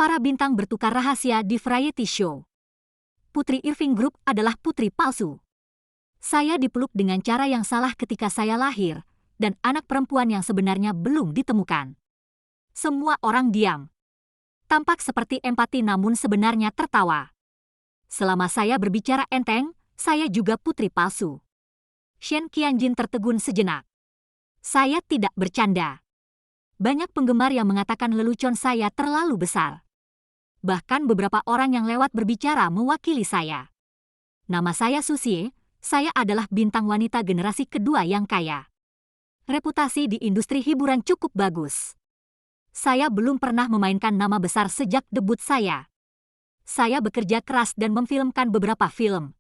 Para bintang bertukar rahasia di variety show. Putri Irving Group adalah putri palsu. Saya dipeluk dengan cara yang salah ketika saya lahir, dan anak perempuan yang sebenarnya belum ditemukan. Semua orang diam. Tampak seperti empati namun sebenarnya tertawa. Selama saya berbicara enteng, saya juga putri palsu. Shen Qianjin tertegun sejenak. Saya tidak bercanda. Banyak penggemar yang mengatakan lelucon saya terlalu besar. Bahkan beberapa orang yang lewat berbicara mewakili saya. Nama saya Susie, saya adalah bintang wanita generasi kedua yang kaya. Reputasi di industri hiburan cukup bagus. Saya belum pernah memainkan nama besar sejak debut saya. Saya bekerja keras dan memfilmkan beberapa film.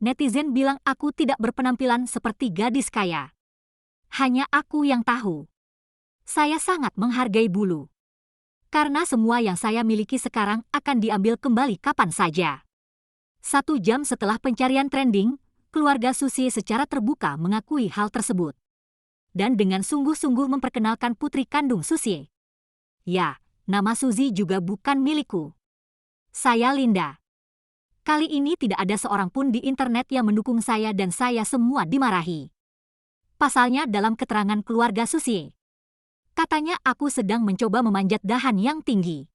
Netizen bilang aku tidak berpenampilan seperti gadis kaya. Hanya aku yang tahu. Saya sangat menghargai bulu. Karena semua yang saya miliki sekarang akan diambil kembali kapan saja. 1 jam setelah pencarian trending, keluarga Susie secara terbuka mengakui hal tersebut. Dan dengan sungguh-sungguh memperkenalkan putri kandung Susie. Ya, nama Suzy juga bukan milikku. Saya Linda. Kali ini tidak ada seorang pun di internet yang mendukung saya dan saya semua dimarahi. Pasalnya dalam keterangan keluarga Susie. Katanya aku sedang mencoba memanjat dahan yang tinggi.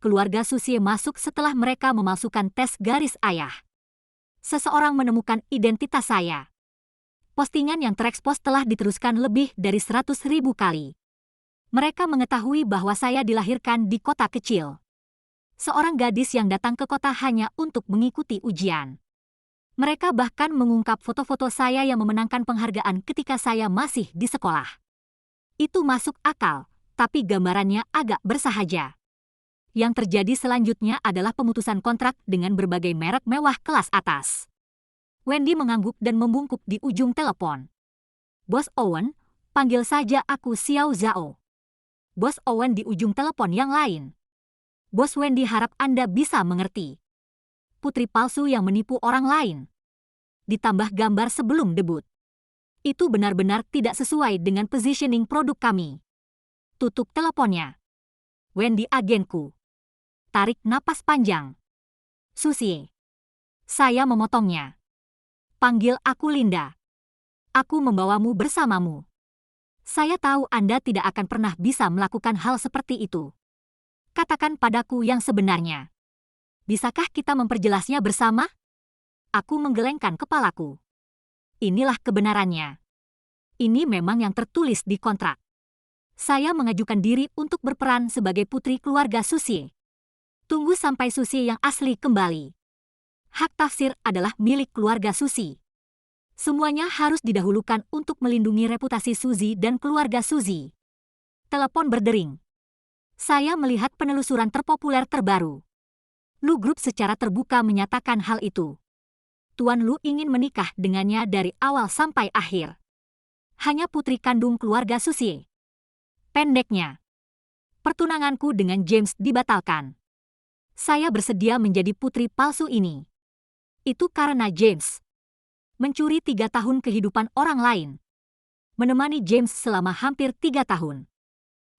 Keluarga Susie masuk setelah mereka memasukkan tes garis ayah. Seseorang menemukan identitas saya. Postingan yang terekspos telah diteruskan lebih dari 100.000 kali. Mereka mengetahui bahwa saya dilahirkan di kota kecil. Seorang gadis yang datang ke kota hanya untuk mengikuti ujian. Mereka bahkan mengungkap foto-foto saya yang memenangkan penghargaan ketika saya masih di sekolah. Itu masuk akal, tapi gambarannya agak bersahaja. Yang terjadi selanjutnya adalah pemutusan kontrak dengan berbagai merek mewah kelas atas. Wendy mengangguk dan membungkuk di ujung telepon. Bos Owen, panggil saja aku Xiao Zhao. Bos Owen di ujung telepon yang lain. Bos Wendy harap Anda bisa mengerti. Putri palsu yang menipu orang lain. Ditambah gambar sebelum debut. Itu benar-benar tidak sesuai dengan positioning produk kami. Tutup teleponnya. Wendy agenku. Tarik napas panjang. Susie. Saya memotongnya. Panggil aku Linda. Aku membawamu bersamamu. Saya tahu Anda tidak akan pernah bisa melakukan hal seperti itu. Katakan padaku yang sebenarnya. Bisakah kita memperjelasnya bersama? Aku menggelengkan kepalaku. Inilah kebenarannya. Ini memang yang tertulis di kontrak. Saya mengajukan diri untuk berperan sebagai putri keluarga Susie. Tunggu sampai Susie yang asli kembali. Hak tafsir adalah milik keluarga Susie. Semuanya harus didahulukan untuk melindungi reputasi Suzy dan keluarga Suzy. Telepon berdering. Saya melihat penelusuran terpopuler terbaru. Lu Group secara terbuka menyatakan hal itu. Tuan Lu ingin menikah dengannya dari awal sampai akhir. Hanya putri kandung keluarga Susie. Pendeknya, pertunanganku dengan James dibatalkan. Saya bersedia menjadi putri palsu ini. Itu karena James mencuri 3 tahun kehidupan orang lain. Menemani James selama hampir 3 tahun.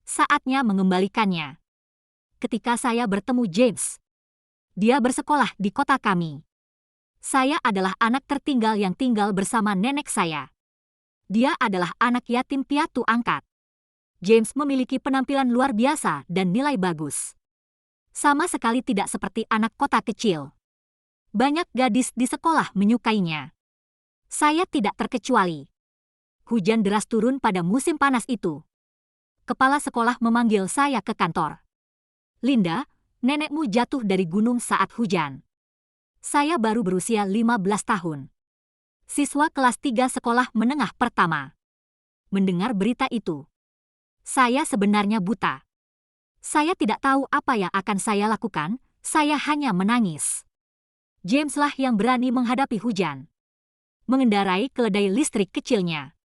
Saatnya mengembalikannya. Ketika saya bertemu James, dia bersekolah di kota kami. Saya adalah anak tertinggal yang tinggal bersama nenek saya. Dia adalah anak yatim piatu angkat. James memiliki penampilan luar biasa dan nilai bagus. Sama sekali tidak seperti anak kota kecil. Banyak gadis di sekolah menyukainya. Saya tidak terkecuali. Hujan deras turun pada musim panas itu. Kepala sekolah memanggil saya ke kantor. Linda, nenekmu jatuh dari gunung saat hujan. Saya baru berusia 15 tahun. Siswa kelas 3 sekolah menengah pertama. Mendengar berita itu, saya sebenarnya buta. Saya tidak tahu apa yang akan saya lakukan, saya hanya menangis. Jameslah yang berani menghadapi hujan. Mengendarai keledai listrik kecilnya.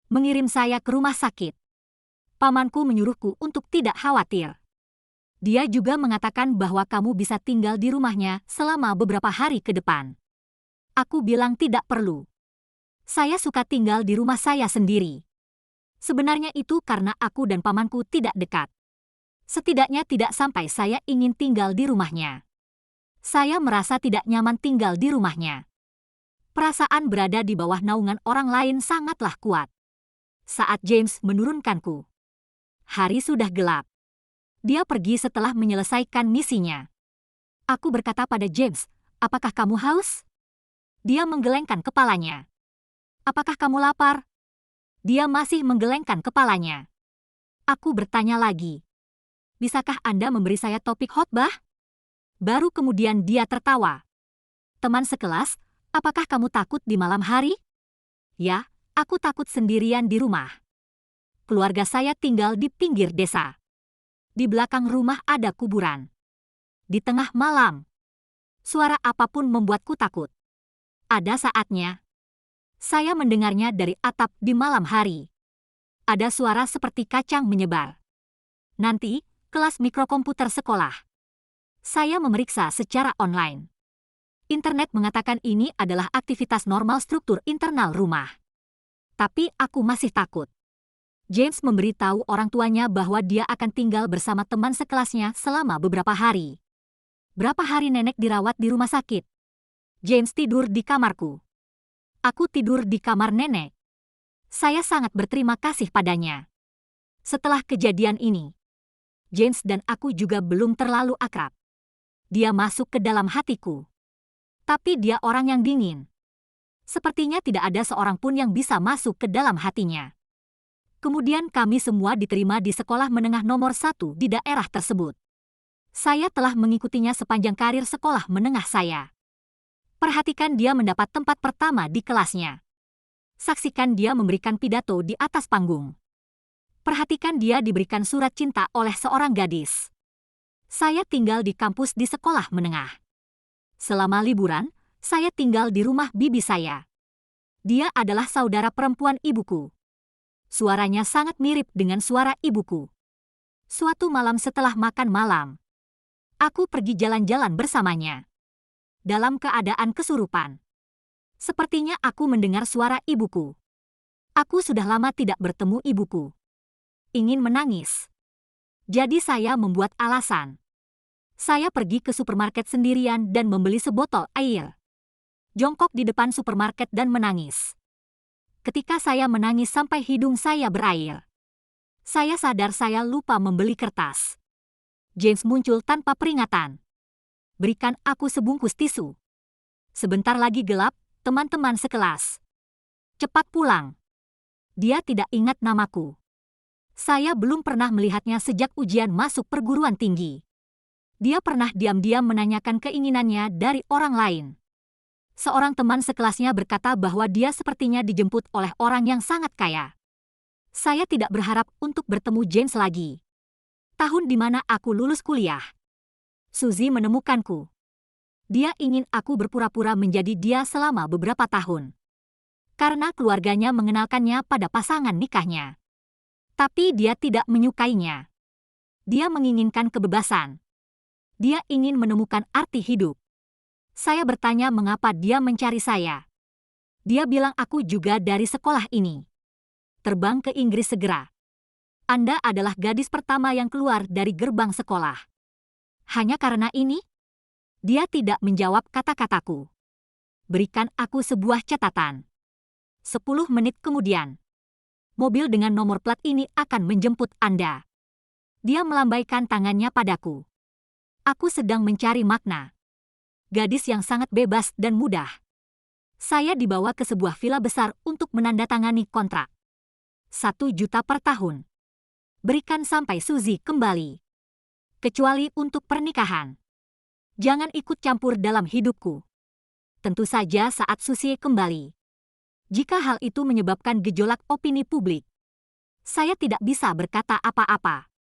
Mengirim saya ke rumah sakit. Pamanku menyuruhku untuk tidak khawatir. Dia juga mengatakan bahwa kamu bisa tinggal di rumahnya selama beberapa hari ke depan. Aku bilang tidak perlu. Saya suka tinggal di rumah saya sendiri. Sebenarnya itu karena aku dan pamanku tidak dekat. Setidaknya tidak sampai saya ingin tinggal di rumahnya. Saya merasa tidak nyaman tinggal di rumahnya. Perasaan berada di bawah naungan orang lain sangatlah kuat. Saat James menurunkanku, hari sudah gelap. Dia pergi setelah menyelesaikan misinya. Aku berkata pada James, "Apakah kamu haus?" Dia menggelengkan kepalanya. "Apakah kamu lapar?" Dia masih menggelengkan kepalanya. Aku bertanya lagi, "Bisakah Anda memberi saya topik khotbah?" Baru kemudian dia tertawa. "Teman sekelas, apakah kamu takut di malam hari?" "Ya, aku takut sendirian di rumah. Keluarga saya tinggal di pinggir desa. Di belakang rumah ada kuburan. Di tengah malam, suara apapun membuatku takut. Ada saatnya, saya mendengarnya dari atap di malam hari. Ada suara seperti kacang menyebar. Nanti, kelas mikrokomputer sekolah. Saya memeriksa secara online. Internet mengatakan ini adalah aktivitas normal struktur internal rumah. Tapi aku masih takut. James memberitahu orang tuanya bahwa dia akan tinggal bersama teman sekelasnya selama beberapa hari. Berapa hari nenek dirawat di rumah sakit? James tidur di kamarku. Aku tidur di kamar nenek. Saya sangat berterima kasih padanya. Setelah kejadian ini, James dan aku juga belum terlalu akrab. Dia masuk ke dalam hatiku. Tapi dia orang yang dingin. Sepertinya tidak ada seorang pun yang bisa masuk ke dalam hatinya. Kemudian kami semua diterima di sekolah menengah nomor 1 di daerah tersebut. Saya telah mengikutinya sepanjang karir sekolah menengah saya. Perhatikan dia mendapat tempat pertama di kelasnya. Saksikan dia memberikan pidato di atas panggung. Perhatikan dia diberikan surat cinta oleh seorang gadis. Saya tinggal di kampus di sekolah menengah. Selama liburan, saya tinggal di rumah bibi saya. Dia adalah saudara perempuan ibuku. Suaranya sangat mirip dengan suara ibuku. Suatu malam setelah makan malam, aku pergi jalan-jalan bersamanya. Dalam keadaan kesurupan. Sepertinya aku mendengar suara ibuku. Aku sudah lama tidak bertemu ibuku. Ingin menangis. Jadi saya membuat alasan. Saya pergi ke supermarket sendirian dan membeli sebotol air. Jongkok di depan supermarket dan menangis. Ketika saya menangis sampai hidung saya berair, saya sadar saya lupa membeli kertas. James muncul tanpa peringatan. Berikan aku sebungkus tisu. Sebentar lagi gelap, teman-teman sekelas. Cepat pulang. Dia tidak ingat namaku. Saya belum pernah melihatnya sejak ujian masuk perguruan tinggi. Dia pernah diam-diam menanyakan keinginannya dari orang lain. Seorang teman sekelasnya berkata bahwa dia sepertinya dijemput oleh orang yang sangat kaya. Saya tidak berharap untuk bertemu James lagi. Tahun di mana aku lulus kuliah. Suzy menemukanku. Dia ingin aku berpura-pura menjadi dia selama beberapa tahun. Karena keluarganya mengenalkannya pada pasangan nikahnya. Tapi dia tidak menyukainya. Dia menginginkan kebebasan. Dia ingin menemukan arti hidup. Saya bertanya mengapa dia mencari saya. Dia bilang aku juga dari sekolah ini. Terbang ke Inggris segera. Anda adalah gadis pertama yang keluar dari gerbang sekolah. Hanya karena ini? Dia tidak menjawab kata-kataku. Berikan aku sebuah catatan. 10 menit kemudian. Mobil dengan nomor plat ini akan menjemput Anda. Dia melambaikan tangannya padaku. Aku sedang mencari makna. Gadis yang sangat bebas dan mudah. Saya dibawa ke sebuah villa besar untuk menandatangani kontrak. 1 juta per tahun. Berikan sampai Suzy kembali. Kecuali untuk pernikahan. Jangan ikut campur dalam hidupku. Tentu saja saat Suzy kembali. Jika hal itu menyebabkan gejolak opini publik, saya tidak bisa berkata apa-apa.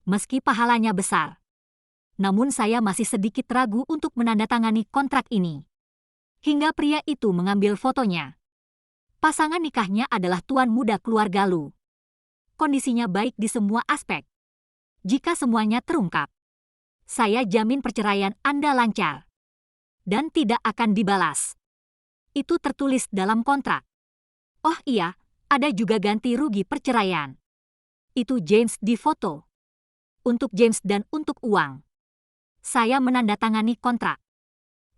Meski pahalanya besar. Namun saya masih sedikit ragu untuk menandatangani kontrak ini. Hingga pria itu mengambil fotonya. Pasangan nikahnya adalah tuan muda keluarga Lu. Kondisinya baik di semua aspek. Jika semuanya terungkap, saya jamin perceraian Anda lancar. Dan tidak akan dibalas. Itu tertulis dalam kontrak. Oh iya, ada juga ganti rugi perceraian. Itu James di foto. Untuk James dan untuk uang. Saya menandatangani kontrak.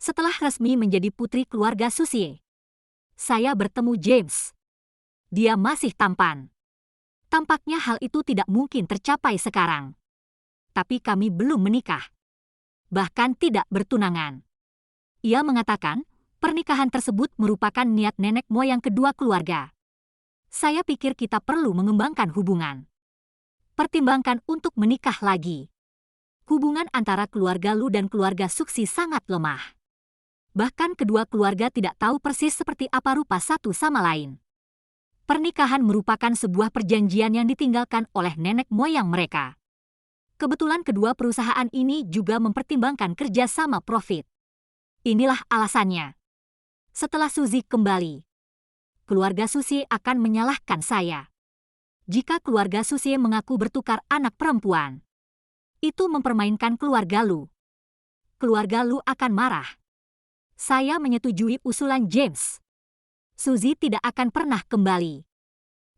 Setelah resmi menjadi putri keluarga Susie, saya bertemu James. Dia masih tampan. Tampaknya hal itu tidak mungkin tercapai sekarang. Tapi kami belum menikah. Bahkan tidak bertunangan. Ia mengatakan, pernikahan tersebut merupakan niat nenek moyang kedua keluarga. Saya pikir kita perlu mengembangkan hubungan. Pertimbangkan untuk menikah lagi. Hubungan antara keluarga Lu dan keluarga Suksi sangat lemah. Bahkan kedua keluarga tidak tahu persis seperti apa rupa satu sama lain. Pernikahan merupakan sebuah perjanjian yang ditinggalkan oleh nenek moyang mereka. Kebetulan kedua perusahaan ini juga mempertimbangkan kerjasama profit. Inilah alasannya. Setelah Suzy kembali, keluarga Susie akan menyalahkan saya. Jika keluarga Susie mengaku bertukar anak perempuan, itu mempermainkan keluarga Lu. Keluarga Lu akan marah. Saya menyetujui usulan James. Suzy tidak akan pernah kembali.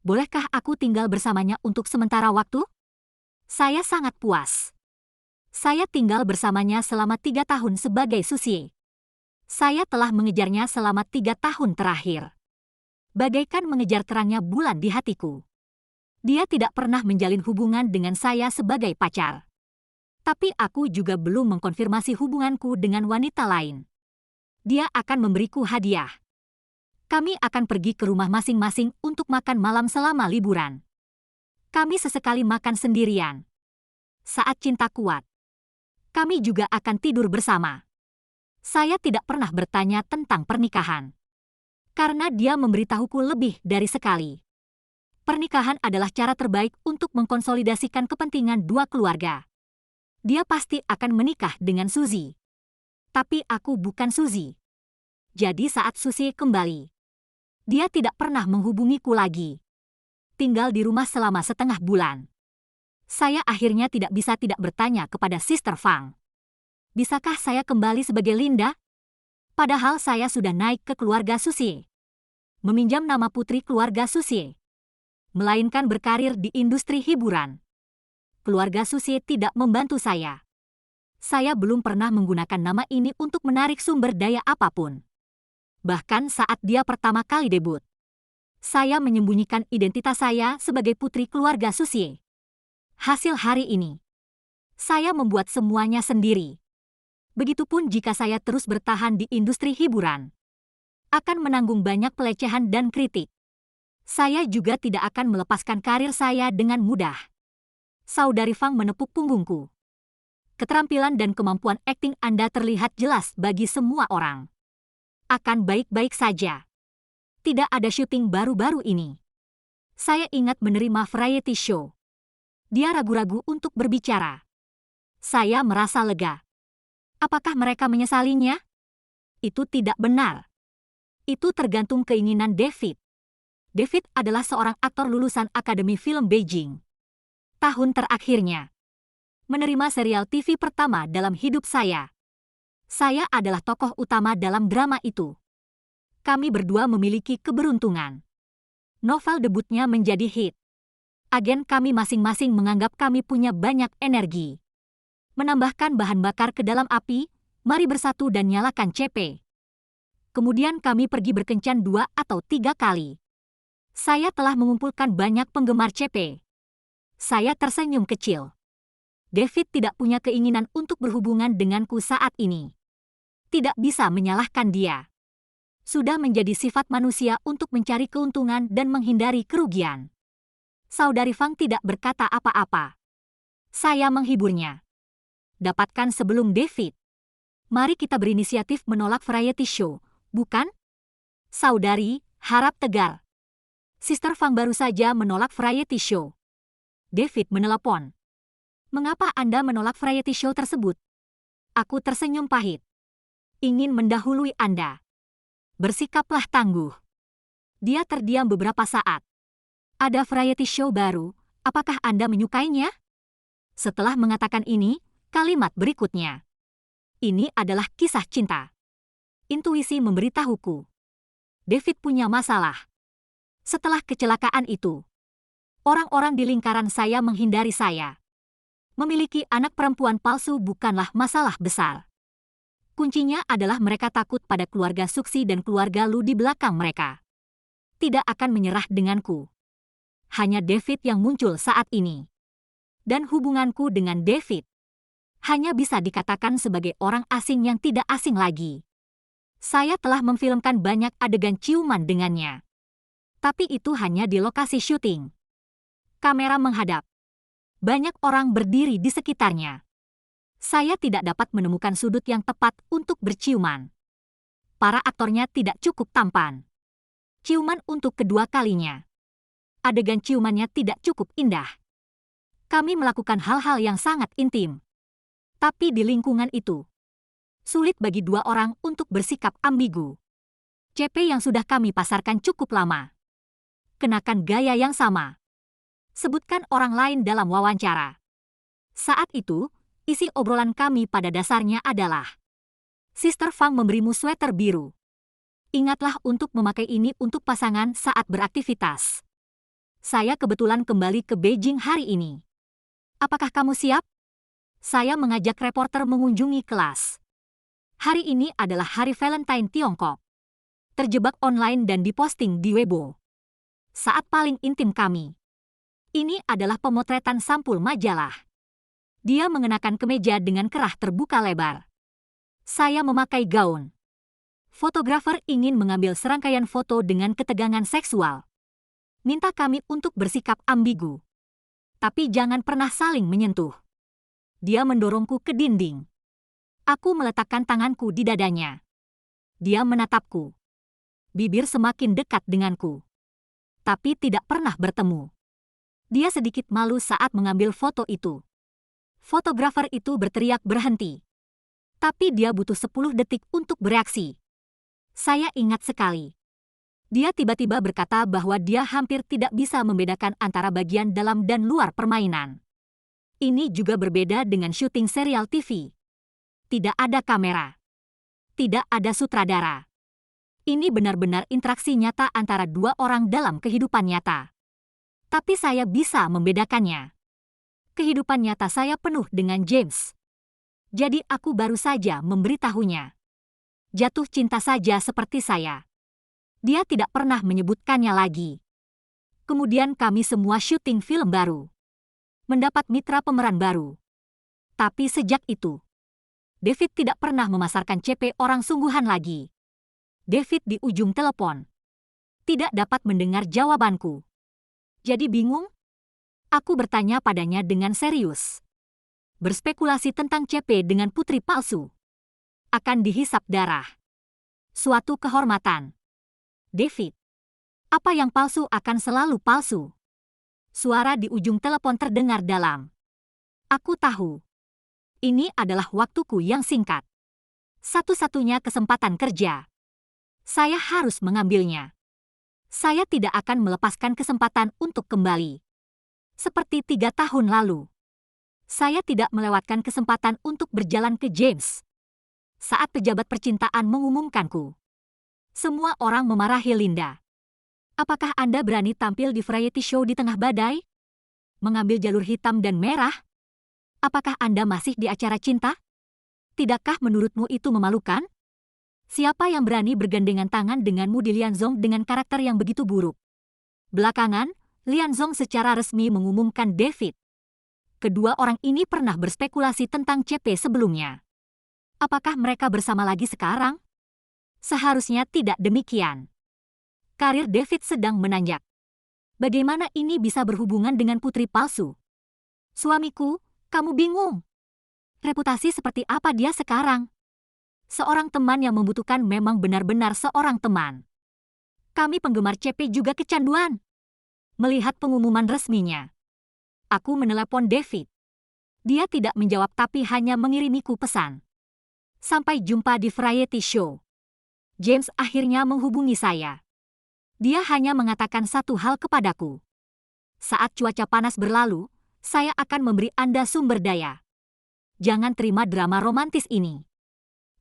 Bolehkah aku tinggal bersamanya untuk sementara waktu? Saya sangat puas. Saya tinggal bersamanya selama 3 tahun sebagai Susie. Saya telah mengejarnya selama 3 tahun terakhir. Bagaikan mengejar terangnya bulan di hatiku. Dia tidak pernah menjalin hubungan dengan saya sebagai pacar. Tapi aku juga belum mengkonfirmasi hubunganku dengan wanita lain. Dia akan memberiku hadiah. Kami akan pergi ke rumah masing-masing untuk makan malam selama liburan. Kami sesekali makan sendirian. Saat cinta kuat, kami juga akan tidur bersama. Saya tidak pernah bertanya tentang pernikahan. Karena dia memberitahuku lebih dari sekali. Pernikahan adalah cara terbaik untuk mengkonsolidasikan kepentingan dua keluarga. Dia pasti akan menikah dengan Suzy. Tapi aku bukan Suzy. Jadi saat Suzy kembali, dia tidak pernah menghubungiku lagi. Tinggal di rumah selama setengah bulan. Saya akhirnya tidak bisa tidak bertanya kepada Sister Fang. Bisakah saya kembali sebagai Linda? Padahal saya sudah naik ke keluarga Suzy. Meminjam nama putri keluarga Suzy. Melainkan berkarir di industri hiburan. Keluarga Suzy tidak membantu saya. Saya belum pernah menggunakan nama ini untuk menarik sumber daya apapun. Bahkan saat dia pertama kali debut, saya menyembunyikan identitas saya sebagai putri keluarga Suzy. Hasil hari ini, saya membuat semuanya sendiri. Begitupun jika saya terus bertahan di industri hiburan, akan menanggung banyak pelecehan dan kritik. Saya juga tidak akan melepaskan karir saya dengan mudah. Saudari Fang menepuk punggungku. Keterampilan dan kemampuan akting Anda terlihat jelas bagi semua orang. Akan baik-baik saja. Tidak ada syuting baru-baru ini. Saya ingat menerima variety show. Dia ragu-ragu untuk berbicara. Saya merasa lega. Apakah mereka menyesalinya? Itu tidak benar. Itu tergantung keinginan David. David adalah seorang aktor lulusan Akademi Film Beijing. Tahun terakhirnya, menerima serial TV pertama dalam hidup saya. Saya adalah tokoh utama dalam drama itu. Kami berdua memiliki keberuntungan. Novel debutnya menjadi hit. Agen kami masing-masing menganggap kami punya banyak energi. Menambahkan bahan bakar ke dalam api, mari bersatu dan nyalakan CP. Kemudian kami pergi berkencan 2 atau 3 kali. Saya telah mengumpulkan banyak penggemar CP. Saya tersenyum kecil. David tidak punya keinginan untuk berhubungan denganku saat ini. Tidak bisa menyalahkan dia. Sudah menjadi sifat manusia untuk mencari keuntungan dan menghindari kerugian. Saudari Fang tidak berkata apa-apa. Saya menghiburnya. Dapatkan sebelum David. Mari kita berinisiatif menolak variety show, bukan? Saudari, harap tegar. Sister Fang baru saja menolak variety show. David menelepon. Mengapa Anda menolak variety show tersebut? Aku tersenyum pahit. Ingin mendahului Anda. Bersikaplah tangguh. Dia terdiam beberapa saat. Ada variety show baru, apakah Anda menyukainya? Setelah mengatakan ini, kalimat berikutnya. Ini adalah kisah cinta. Intuisi memberitahuku. David punya masalah. Setelah kecelakaan itu, orang-orang di lingkaran saya menghindari saya. Memiliki anak perempuan palsu bukanlah masalah besar. Kuncinya adalah mereka takut pada keluarga Suksi dan keluarga Lu di belakang mereka. Tidak akan menyerah denganku. Hanya David yang muncul saat ini. Dan hubunganku dengan David hanya bisa dikatakan sebagai orang asing yang tidak asing lagi. Saya telah memfilmkan banyak adegan ciuman dengannya. Tapi itu hanya di lokasi syuting. Kamera menghadap. Banyak orang berdiri di sekitarnya. Saya tidak dapat menemukan sudut yang tepat untuk berciuman. Para aktornya tidak cukup tampan. Ciuman untuk kedua kalinya. Adegan ciumannya tidak cukup indah. Kami melakukan hal-hal yang sangat intim. Tapi di lingkungan itu, sulit bagi dua orang untuk bersikap ambigu. CP yang sudah kami pasarkan cukup lama. Kenakan gaya yang sama. Sebutkan orang lain dalam wawancara. Saat itu, isi obrolan kami pada dasarnya adalah, Sister Fang memberimu sweater biru. Ingatlah untuk memakai ini untuk pasangan saat beraktivitas. Saya kebetulan kembali ke Beijing hari ini. Apakah kamu siap? Saya mengajak reporter mengunjungi kelas. Hari ini adalah hari Valentine Tiongkok. Terjebak online dan diposting di Weibo. Saat paling intim kami. Ini adalah pemotretan sampul majalah. Dia mengenakan kemeja dengan kerah terbuka lebar. Saya memakai gaun. Fotografer ingin mengambil serangkaian foto dengan ketegangan seksual. Minta kami untuk bersikap ambigu. Tapi jangan pernah saling menyentuh. Dia mendorongku ke dinding. Aku meletakkan tanganku di dadanya. Dia menatapku. Bibir semakin dekat denganku. Tapi tidak pernah bertemu. Dia sedikit malu saat mengambil foto itu. Fotografer itu berteriak berhenti. Tapi dia butuh 10 detik untuk bereaksi. Saya ingat sekali. Dia tiba-tiba berkata bahwa dia hampir tidak bisa membedakan antara bagian dalam dan luar permainan. Ini juga berbeda dengan syuting serial TV. Tidak ada kamera. Tidak ada sutradara. Ini benar-benar interaksi nyata antara dua orang dalam kehidupan nyata. Tapi saya bisa membedakannya. Kehidupan nyata saya penuh dengan James. Jadi aku baru saja memberitahunya. Jatuh cinta saja seperti saya. Dia tidak pernah menyebutkannya lagi. Kemudian kami semua syuting film baru. Mendapat mitra pemeran baru. Tapi sejak itu, David tidak pernah memasarkan CP orang sungguhan lagi. David di ujung telepon. Tidak dapat mendengar jawabanku. Jadi bingung? Aku bertanya padanya dengan serius. Berspekulasi tentang CP dengan putri palsu. Akan dihisap darah. Suatu kehormatan. David. Apa yang palsu akan selalu palsu. Suara di ujung telepon terdengar dalam. Aku tahu. Ini adalah waktuku yang singkat. Satu-satunya kesempatan kerja. Saya harus mengambilnya. Saya tidak akan melepaskan kesempatan untuk kembali. Seperti 3 tahun lalu. Saya tidak melewatkan kesempatan untuk berjalan ke James. Saat pejabat percintaan mengumumkanku. Semua orang memarahi Linda. Apakah Anda berani tampil di variety show di tengah badai? Mengambil jalur hitam dan merah? Apakah Anda masih di acara cinta? Tidakkah menurutmu itu memalukan? Siapa yang berani bergandengan tangan denganmu di Lianzong dengan karakter yang begitu buruk? Belakangan, Lianzong secara resmi mengumumkan David. Kedua orang ini pernah berspekulasi tentang CP sebelumnya. Apakah mereka bersama lagi sekarang? Seharusnya tidak demikian. Karir David sedang menanjak. Bagaimana ini bisa berhubungan dengan putri palsu? Suamiku, kamu bingung. Reputasi seperti apa dia sekarang? Seorang teman yang membutuhkan memang benar-benar seorang teman. Kami penggemar CP juga kecanduan. Melihat pengumuman resminya. Aku menelepon David. Dia tidak menjawab tapi hanya mengirimiku pesan. Sampai jumpa di variety show. James akhirnya menghubungi saya. Dia hanya mengatakan satu hal kepadaku. Saat cuaca panas berlalu, saya akan memberi Anda sumber daya. Jangan terima drama romantis ini.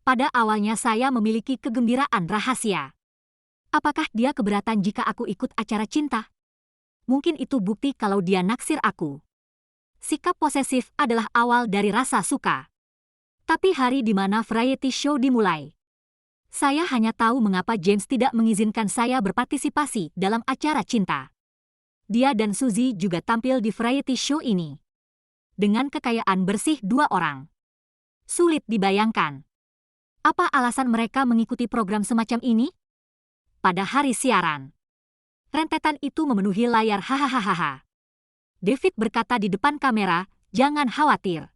Pada awalnya saya memiliki kegembiraan rahasia. Apakah dia keberatan jika aku ikut acara cinta? Mungkin itu bukti kalau dia naksir aku. Sikap posesif adalah awal dari rasa suka. Tapi hari di mana variety show dimulai, saya hanya tahu mengapa James tidak mengizinkan saya berpartisipasi dalam acara cinta. Dia dan Suzy juga tampil di variety show ini. Dengan kekayaan bersih 2 orang. Sulit dibayangkan. Apa alasan mereka mengikuti program semacam ini? Pada hari siaran, rentetan itu memenuhi layar hahaha. David berkata di depan kamera, "Jangan khawatir."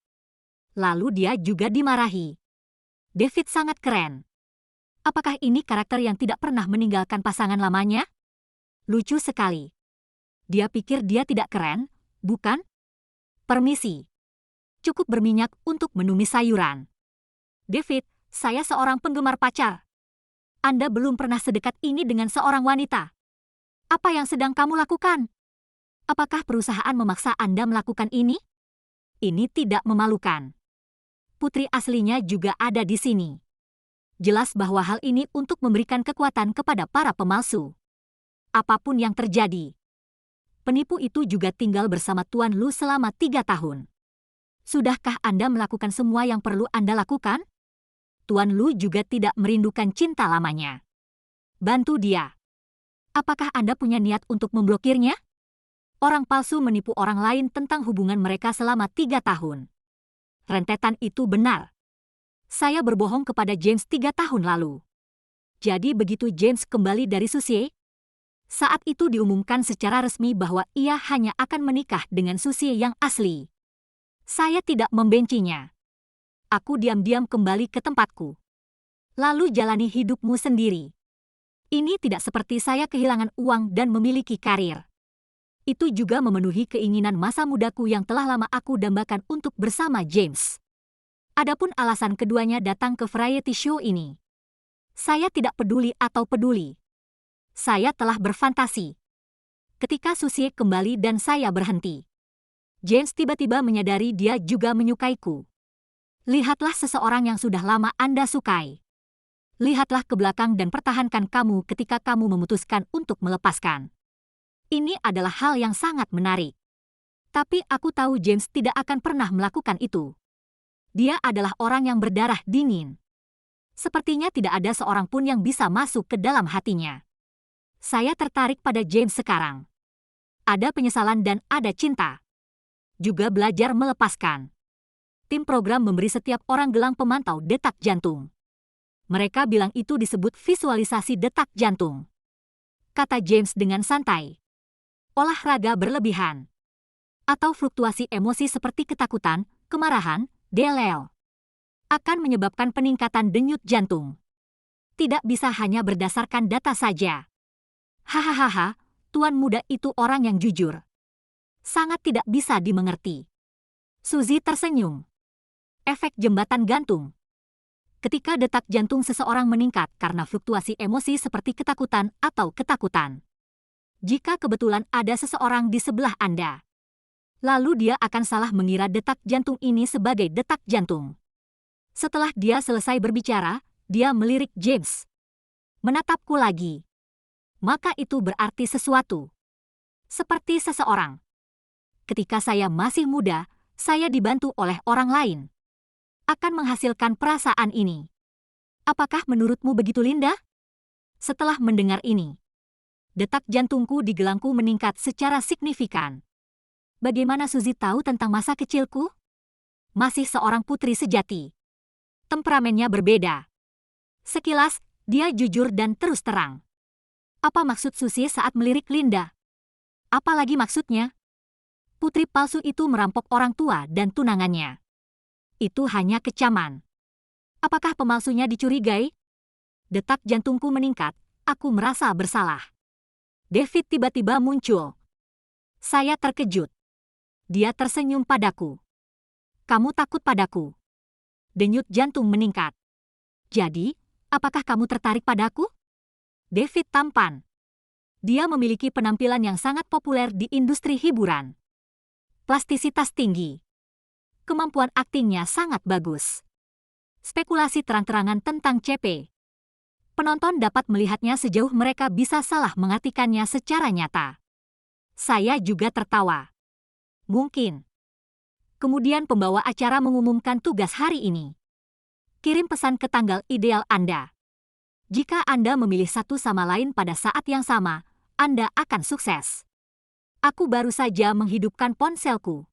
Lalu dia juga dimarahi. David sangat keren. Apakah ini karakter yang tidak pernah meninggalkan pasangan lamanya? Lucu sekali. Dia pikir dia tidak keren, bukan? Permisi. Cukup berminyak untuk menumis sayuran. David, saya seorang penggemar pacar. Anda belum pernah sedekat ini dengan seorang wanita. Apa yang sedang kamu lakukan? Apakah perusahaan memaksa Anda melakukan ini? Ini tidak memalukan. Putri aslinya juga ada di sini. Jelas bahwa hal ini untuk memberikan kekuatan kepada para pemalsu. Apapun yang terjadi, penipu itu juga tinggal bersama Tuan Lu selama 3 tahun. Sudahkah Anda melakukan semua yang perlu Anda lakukan? Tuan Lu juga tidak merindukan cinta lamanya. Bantu dia. Apakah Anda punya niat untuk memblokirnya? Orang palsu menipu orang lain tentang hubungan mereka selama 3 tahun. Rentetan itu benar. Saya berbohong kepada James 3 tahun lalu. Jadi begitu James kembali dari Susie, saat itu diumumkan secara resmi bahwa ia hanya akan menikah dengan Susie yang asli. Saya tidak membencinya. Aku diam-diam kembali ke tempatku. Lalu jalani hidupmu sendiri. Ini tidak seperti saya kehilangan uang dan memiliki karir. Itu juga memenuhi keinginan masa mudaku yang telah lama aku dambakan untuk bersama James. Adapun alasan keduanya datang ke variety show ini, saya tidak peduli atau peduli. Saya telah berfantasi. Ketika Susie kembali dan saya berhenti, James tiba-tiba menyadari dia juga menyukaiku. Lihatlah seseorang yang sudah lama Anda sukai. Lihatlah ke belakang dan pertahankan kamu ketika kamu memutuskan untuk melepaskan. Ini adalah hal yang sangat menarik. Tapi aku tahu James tidak akan pernah melakukan itu. Dia adalah orang yang berdarah dingin. Sepertinya tidak ada seorang pun yang bisa masuk ke dalam hatinya. Saya tertarik pada James sekarang. Ada penyesalan dan ada cinta. Juga belajar melepaskan. Tim program memberi setiap orang gelang pemantau detak jantung. Mereka bilang itu disebut visualisasi detak jantung. Kata James dengan santai. Olahraga berlebihan. Atau fluktuasi emosi seperti ketakutan, kemarahan, delel. Akan menyebabkan peningkatan denyut jantung. Tidak bisa hanya berdasarkan data saja. Hahaha, tuan muda itu orang yang jujur. Sangat tidak bisa dimengerti. Suzy tersenyum. Efek jembatan gantung. Ketika detak jantung seseorang meningkat karena fluktuasi emosi seperti ketakutan atau ketakutan. Jika kebetulan ada seseorang di sebelah Anda, lalu dia akan salah mengira detak jantung ini sebagai detak jantung. Setelah dia selesai berbicara, dia melirik James. Menatapku lagi. Maka itu berarti sesuatu. Seperti seseorang. Ketika saya masih muda, saya dibantu oleh orang lain. Akan menghasilkan perasaan ini. Apakah menurutmu begitu, Linda? Setelah mendengar ini, detak jantungku di gelangku meningkat secara signifikan. Bagaimana Suzy tahu tentang masa kecilku? Masih seorang putri sejati. Temperamennya berbeda. Sekilas, dia jujur dan terus terang. Apa maksud Suzy saat melirik Linda? Apalagi maksudnya? Putri palsu itu merampok orang tua dan tunangannya. Itu hanya kecaman. Apakah pemalsunya dicurigai? Detak jantungku meningkat, aku merasa bersalah. David tiba-tiba muncul. Saya terkejut. Dia tersenyum padaku. Kamu takut padaku? Denyut jantung meningkat. Jadi, apakah kamu tertarik padaku? David tampan. Dia memiliki penampilan yang sangat populer di industri hiburan. Plastisitas tinggi. Kemampuan aktingnya sangat bagus. Spekulasi terang-terangan tentang CP. Penonton dapat melihatnya sejauh mereka bisa salah mengartikannya secara nyata. Saya juga tertawa. Mungkin. Kemudian pembawa acara mengumumkan tugas hari ini. Kirim pesan ke tanggal ideal Anda. Jika Anda memilih satu sama lain pada saat yang sama, Anda akan sukses. Aku baru saja menghidupkan ponselku.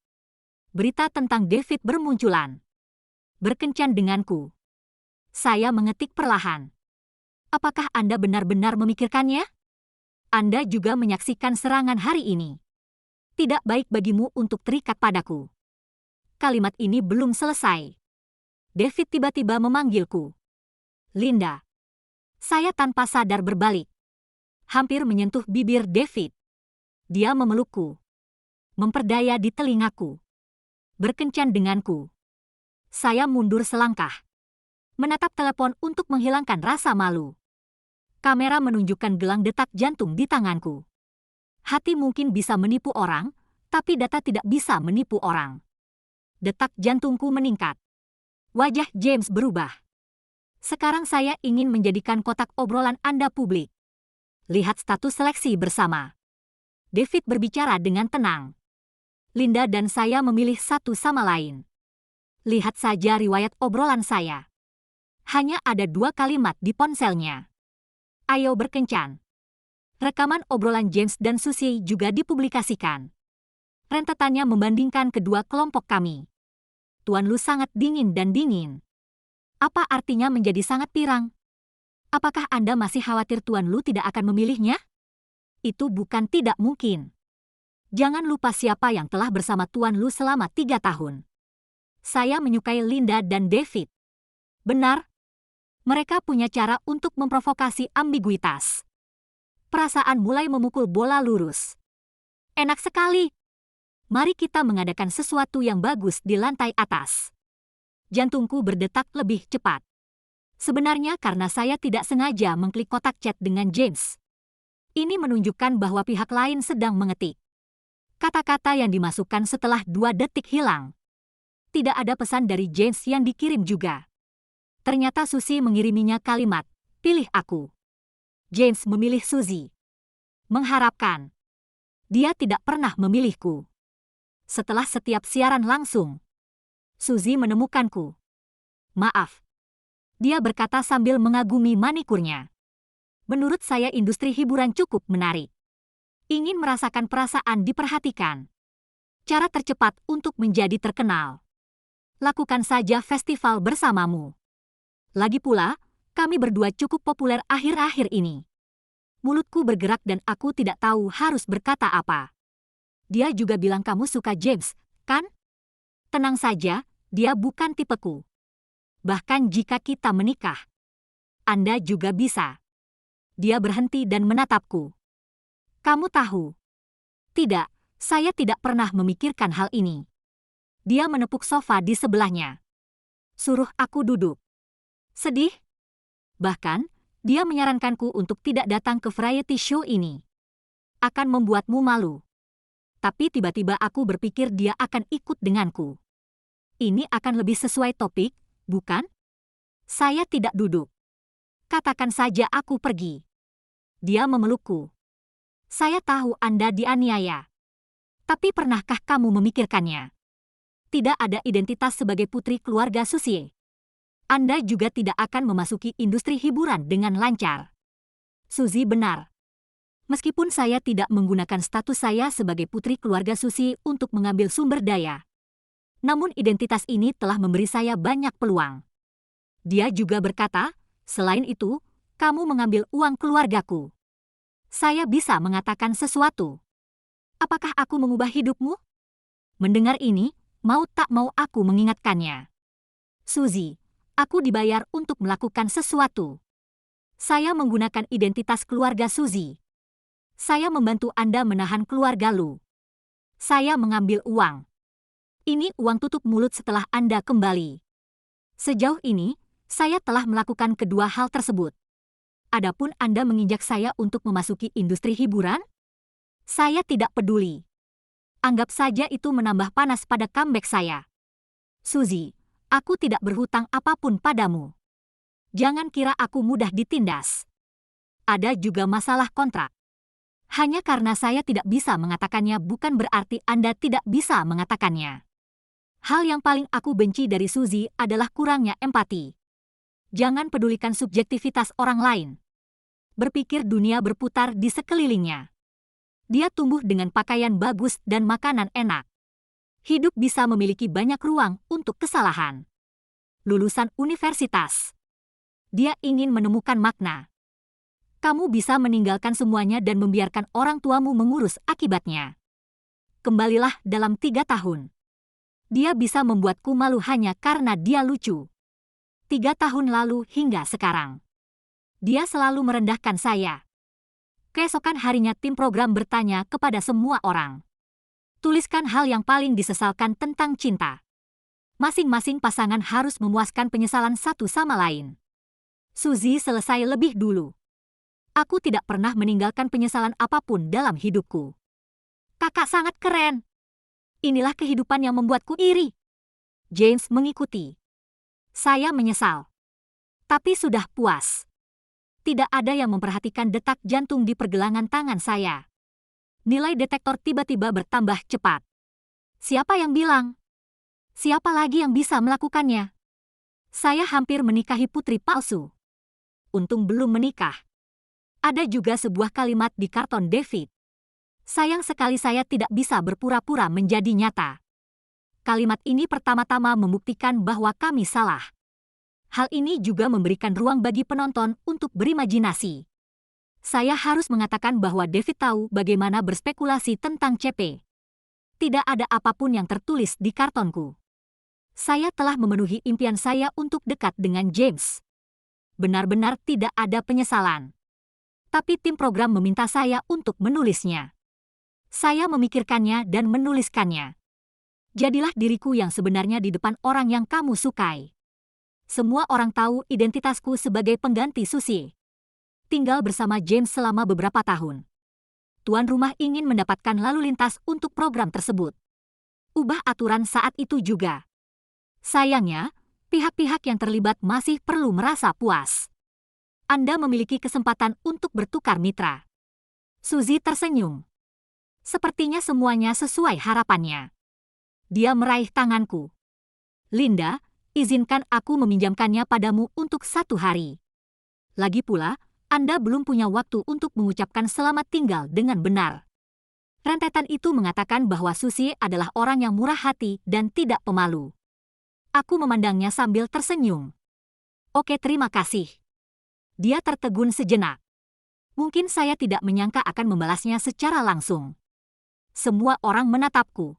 Berita tentang David bermunculan. Berkencan denganku. Saya mengetik perlahan. Apakah Anda benar-benar memikirkannya? Anda juga menyaksikan serangan hari ini. Tidak baik bagimu untuk terikat padaku. Kalimat ini belum selesai. David tiba-tiba memanggilku. Linda. Saya tanpa sadar berbalik. Hampir menyentuh bibir David. Dia memelukku. Memperdaya di telingaku. Berkencan denganku. Saya mundur selangkah. Menatap telepon untuk menghilangkan rasa malu. Kamera menunjukkan gelang detak jantung di tanganku. Hati mungkin bisa menipu orang, tapi data tidak bisa menipu orang. Detak jantungku meningkat. Wajah James berubah. Sekarang saya ingin menjadikan kotak obrolan Anda publik. Lihat status seleksi bersama. David berbicara dengan tenang. Linda dan saya memilih satu sama lain. Lihat saja riwayat obrolan saya. Hanya ada 2 kalimat di ponselnya. Ayo berkencan. Rekaman obrolan James dan Susie juga dipublikasikan. Rentetannya membandingkan kedua kelompok kami. Tuan Lu sangat dingin dan dingin. Apa artinya menjadi sangat pirang? Apakah Anda masih khawatir Tuan Lu tidak akan memilihnya? Itu bukan tidak mungkin. Jangan lupa siapa yang telah bersama Tuan Lu selama 3 tahun. Saya menyukai Linda dan David. Benar. Mereka punya cara untuk memprovokasi ambiguitas. Perasaan mulai memukul bola lurus. Enak sekali. Mari kita mengadakan sesuatu yang bagus di lantai atas. Jantungku berdetak lebih cepat. Sebenarnya karena saya tidak sengaja mengklik kotak chat dengan James. Ini menunjukkan bahwa pihak lain sedang mengetik. Kata-kata yang dimasukkan setelah 2 detik hilang. Tidak ada pesan dari James yang dikirim juga. Ternyata Susie mengiriminya kalimat, pilih aku. James memilih Suzy. Mengharapkan. Dia tidak pernah memilihku. Setelah setiap siaran langsung, Suzy menemukanku. Maaf. Dia berkata sambil mengagumi manikurnya. Menurut saya industri hiburan cukup menarik. Ingin merasakan perasaan diperhatikan. Cara tercepat untuk menjadi terkenal. Lakukan saja festival bersamamu. Lagi pula, kami berdua cukup populer akhir-akhir ini. Mulutku bergerak dan aku tidak tahu harus berkata apa. Dia juga bilang kamu suka James, kan? Tenang saja, dia bukan tipeku. Bahkan jika kita menikah, Anda juga bisa. Dia berhenti dan menatapku. Kamu tahu? Tidak, saya tidak pernah memikirkan hal ini. Dia menepuk sofa di sebelahnya. Suruh aku duduk. Sedih? Bahkan, dia menyarankanku untuk tidak datang ke variety show ini. Akan membuatmu malu. Tapi tiba-tiba aku berpikir dia akan ikut denganku. Ini akan lebih sesuai topik, bukan? Saya tidak duduk. Katakan saja aku pergi. Dia memelukku. Saya tahu Anda dianiaya. Tapi pernahkah kamu memikirkannya? Tidak ada identitas sebagai putri keluarga Susie. Anda juga tidak akan memasuki industri hiburan dengan lancar. Suzy benar. Meskipun saya tidak menggunakan status saya sebagai putri keluarga Susie untuk mengambil sumber daya. Namun identitas ini telah memberi saya banyak peluang. Dia juga berkata, selain itu, kamu mengambil uang keluargaku. Saya bisa mengatakan sesuatu. Apakah aku mengubah hidupmu? Mendengar ini, mau tak mau aku mengingatkannya. Suzy. Aku dibayar untuk melakukan sesuatu. Saya menggunakan identitas keluarga Suzy. Saya membantu Anda menahan keluarga Lu. Saya mengambil uang. Ini uang tutup mulut setelah Anda kembali. Sejauh ini, saya telah melakukan kedua hal tersebut. Adapun Anda menginjak saya untuk memasuki industri hiburan? Saya tidak peduli. Anggap saja itu menambah panas pada comeback saya. Suzy. Aku tidak berhutang apapun padamu. Jangan kira aku mudah ditindas. Ada juga masalah kontrak. Hanya karena saya tidak bisa mengatakannya bukan berarti Anda tidak bisa mengatakannya. Hal yang paling aku benci dari Suzy adalah kurangnya empati. Jangan pedulikan subjektivitas orang lain. Berpikir dunia berputar di sekelilingnya. Dia tumbuh dengan pakaian bagus dan makanan enak. Hidup bisa memiliki banyak ruang untuk kesalahan. Lulusan universitas. Dia ingin menemukan makna. Kamu bisa meninggalkan semuanya dan membiarkan orang tuamu mengurus akibatnya. Kembalilah dalam 3 tahun. Dia bisa membuatku malu hanya karena dia lucu. 3 tahun lalu hingga sekarang. Dia selalu merendahkan saya. Keesokan harinya tim program bertanya kepada semua orang. Tuliskan hal yang paling disesalkan tentang cinta. Masing-masing pasangan harus memuaskan penyesalan satu sama lain. Suzy selesai lebih dulu. Aku tidak pernah meninggalkan penyesalan apapun dalam hidupku. Kakak sangat keren. Inilah kehidupan yang membuatku iri. James mengikuti. Saya menyesal. Tapi sudah puas. Tidak ada yang memperhatikan detak jantung di pergelangan tangan saya. Nilai detektor tiba-tiba bertambah cepat. Siapa yang bilang? Siapa lagi yang bisa melakukannya? Saya hampir menikahi putri palsu. Untung belum menikah. Ada juga sebuah kalimat di karton David. Sayang sekali saya tidak bisa berpura-pura menjadi nyata. Kalimat ini pertama-tama membuktikan bahwa kami salah. Hal ini juga memberikan ruang bagi penonton untuk berimajinasi. Saya harus mengatakan bahwa David tahu bagaimana berspekulasi tentang CP. Tidak ada apapun yang tertulis di kartonku. Saya telah memenuhi impian saya untuk dekat dengan James. Benar-benar tidak ada penyesalan. Tapi tim program meminta saya untuk menulisnya. Saya memikirkannya dan menuliskannya. Jadilah diriku yang sebenarnya di depan orang yang kamu sukai. Semua orang tahu identitasku sebagai pengganti Suzy. Tinggal bersama James selama beberapa tahun. Tuan rumah ingin mendapatkan lalu lintas untuk program tersebut. Ubah aturan saat itu juga. Sayangnya, pihak-pihak yang terlibat masih perlu merasa puas. Anda memiliki kesempatan untuk bertukar mitra. Suzy tersenyum. Sepertinya semuanya sesuai harapannya. Dia meraih tanganku. Linda, izinkan aku meminjamkannya padamu untuk 1 hari. Lagi pula, Anda belum punya waktu untuk mengucapkan selamat tinggal dengan benar. Rentetan itu mengatakan bahwa Suzy adalah orang yang murah hati dan tidak pemalu. Aku memandangnya sambil tersenyum. Oke, terima kasih. Dia tertegun sejenak. Mungkin saya tidak menyangka akan membalasnya secara langsung. Semua orang menatapku.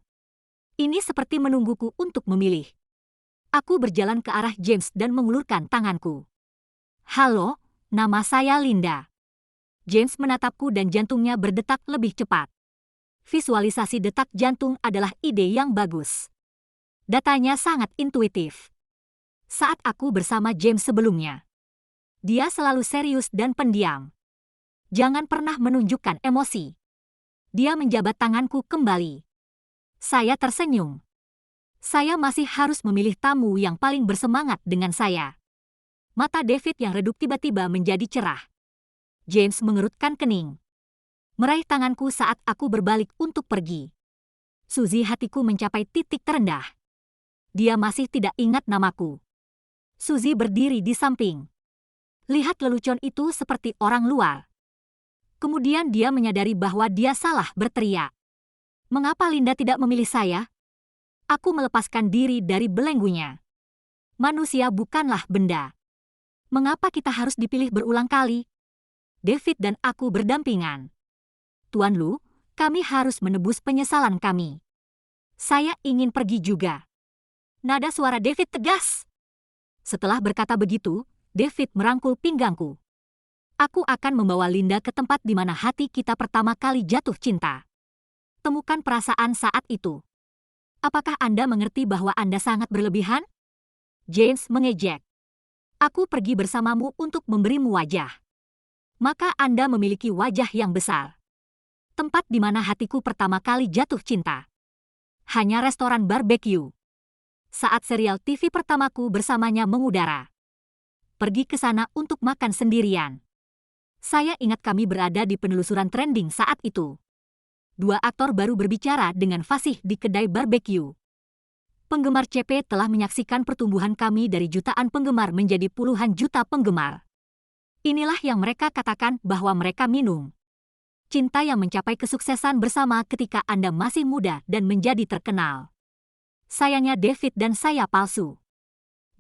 Ini seperti menungguku untuk memilih. Aku berjalan ke arah James dan mengulurkan tanganku. Halo, nama saya Linda. James menatapku dan jantungnya berdetak lebih cepat. Visualisasi detak jantung adalah ide yang bagus. Datanya sangat intuitif. Saat aku bersama James sebelumnya, dia selalu serius dan pendiam. Jangan pernah menunjukkan emosi. Dia menjabat tanganku kembali. Saya tersenyum. Saya masih harus memilih tamu yang paling bersemangat dengan saya. Mata David yang redup tiba-tiba menjadi cerah. James mengerutkan kening. Meraih tanganku saat aku berbalik untuk pergi. Suzy, hatiku mencapai titik terendah. Dia masih tidak ingat namaku. Suzy berdiri di samping. Lihat lelucon itu seperti orang luar. Kemudian dia menyadari bahwa dia salah berteriak. Mengapa Linda tidak memilih saya? Aku melepaskan diri dari belenggunya. Manusia bukanlah benda. Mengapa kita harus dipilih berulang kali? David dan aku berdampingan. Tuan Lu, kami harus menebus penyesalan kami. Saya ingin pergi juga. Nada suara David tegas. Setelah berkata begitu, David merangkul pinggangku. Aku akan membawa Linda ke tempat di mana hati kita pertama kali jatuh cinta. Temukan perasaan saat itu. Apakah Anda mengerti bahwa Anda sangat berlebihan? James mengejek. Aku pergi bersamamu untuk memberimu wajah. Maka Anda memiliki wajah yang besar. Tempat di mana hatiku pertama kali jatuh cinta. Hanya restoran barbecue. Saat serial TV pertamaku bersamanya mengudara. Pergi ke sana untuk makan sendirian. Saya ingat kami berada di penelusuran trending saat itu. 2 aktor baru berbicara dengan fasih di kedai barbecue. Penggemar CP telah menyaksikan pertumbuhan kami dari jutaan penggemar menjadi puluhan juta penggemar. Inilah yang mereka katakan bahwa mereka minum. Cinta yang mencapai kesuksesan bersama ketika Anda masih muda dan menjadi terkenal. Sayangnya David dan saya palsu.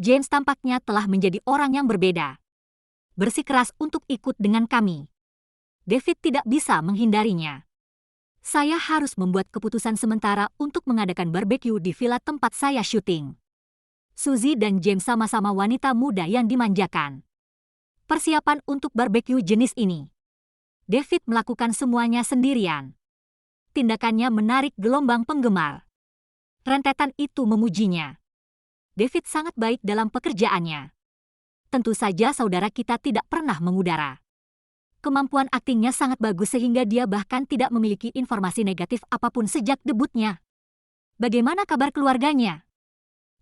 James tampaknya telah menjadi orang yang berbeda. Bersikeras untuk ikut dengan kami. David tidak bisa menghindarinya. Saya harus membuat keputusan sementara untuk mengadakan barbeque di villa tempat saya syuting. Suzy dan James sama-sama wanita muda yang dimanjakan. Persiapan untuk barbeque jenis ini. David melakukan semuanya sendirian. Tindakannya menarik gelombang penggemar. Rentetan itu memujinya. David sangat baik dalam pekerjaannya. Tentu saja saudara kita tidak pernah mengudara. Kemampuan aktingnya sangat bagus sehingga dia bahkan tidak memiliki informasi negatif apapun sejak debutnya. Bagaimana kabar keluarganya?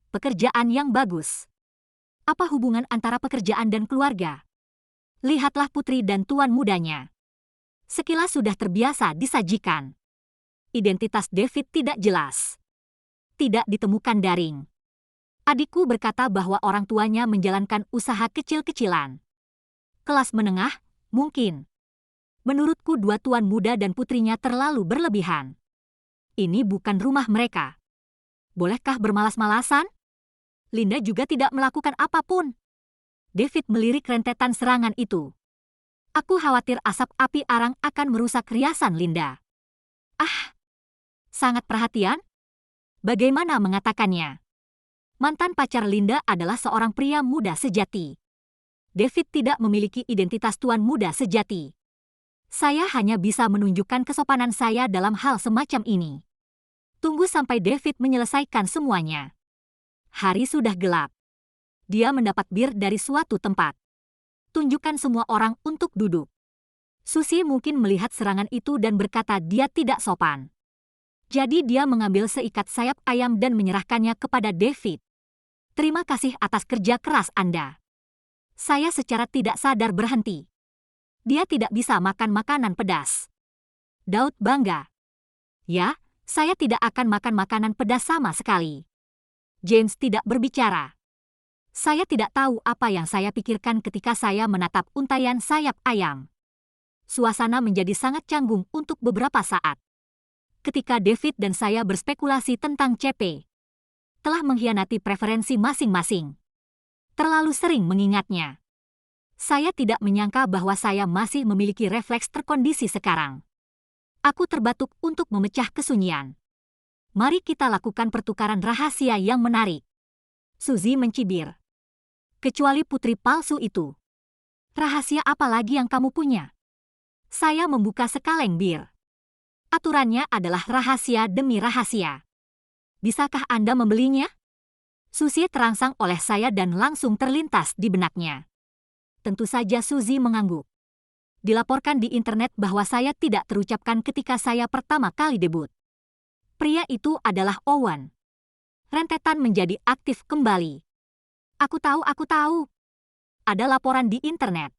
Pekerjaan yang bagus. Apa hubungan antara pekerjaan dan keluarga? Lihatlah putri dan tuan mudanya. Sekilas sudah terbiasa disajikan. Identitas David tidak jelas. Tidak ditemukan daring. Adikku berkata bahwa orang tuanya menjalankan usaha kecil-kecilan. Kelas menengah, mungkin. Menurutku dua tuan muda dan putrinya terlalu berlebihan. Ini bukan rumah mereka. Bolehkah bermalas-malasan? Linda juga tidak melakukan apapun. David melirik rentetan serangan itu. Aku khawatir asap api arang akan merusak riasan Linda. Ah, sangat perhatian? Bagaimana mengatakannya? Mantan pacar Linda adalah seorang pria muda sejati. David tidak memiliki identitas tuan muda sejati. Saya hanya bisa menunjukkan kesopanan saya dalam hal semacam ini. Tunggu sampai David menyelesaikan semuanya. Hari sudah gelap. Dia mendapat bir dari suatu tempat. Tunjukkan semua orang untuk duduk. Suzy mungkin melihat serangan itu dan berkata dia tidak sopan. Jadi dia mengambil seikat sayap ayam dan menyerahkannya kepada David. Terima kasih atas kerja keras Anda. Saya secara tidak sadar berhenti. Dia tidak bisa makan makanan pedas. Daud bangga. Ya, saya tidak akan makan makanan pedas sama sekali. James tidak berbicara. Saya tidak tahu apa yang saya pikirkan ketika saya menatap untaian sayap ayam. Suasana menjadi sangat canggung untuk beberapa saat. Ketika David dan saya berspekulasi tentang CP. Telah mengkhianati preferensi masing-masing. Terlalu sering mengingatnya. Saya tidak menyangka bahwa saya masih memiliki refleks terkondisi sekarang. Aku terbatuk untuk memecah kesunyian. Mari kita lakukan pertukaran rahasia yang menarik. Suzy mencibir. Kecuali putri palsu itu. Rahasia apa lagi yang kamu punya? Saya membuka sekaleng bir. Aturannya adalah rahasia demi rahasia. Bisakah Anda membelinya? Suzy terangsang oleh saya dan langsung terlintas di benaknya. Tentu saja Suzy mengangguk. Dilaporkan di internet bahwa saya tidak terucapkan ketika saya pertama kali debut. Pria itu adalah Owen. Rentetan menjadi aktif kembali. Aku tahu. Ada laporan di internet.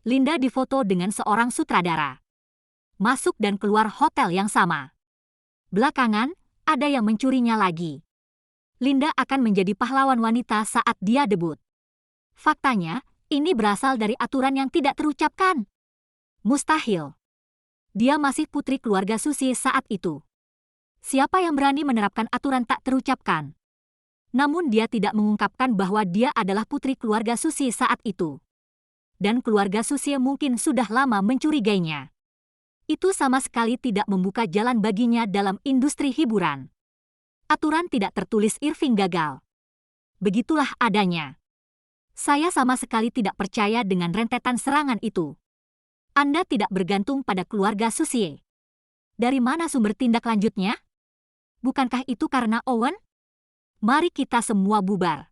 Linda difoto dengan seorang sutradara. Masuk dan keluar hotel yang sama. Belakangan, ada yang mencurinya lagi. Linda akan menjadi pahlawan wanita saat dia debut. Faktanya, ini berasal dari aturan yang tidak terucapkan. Mustahil. Dia masih putri keluarga Suzy saat itu. Siapa yang berani menerapkan aturan tak terucapkan? Namun dia tidak mengungkapkan bahwa dia adalah putri keluarga Suzy saat itu. Dan keluarga Suzy mungkin sudah lama mencurigainya. Itu sama sekali tidak membuka jalan baginya dalam industri hiburan. Aturan tidak tertulis Irving gagal. Begitulah adanya. Saya sama sekali tidak percaya dengan rentetan serangan itu. Anda tidak bergantung pada keluarga Suzy. Dari mana sumber tindak lanjutnya? Bukankah itu karena Owen? Mari kita semua bubar.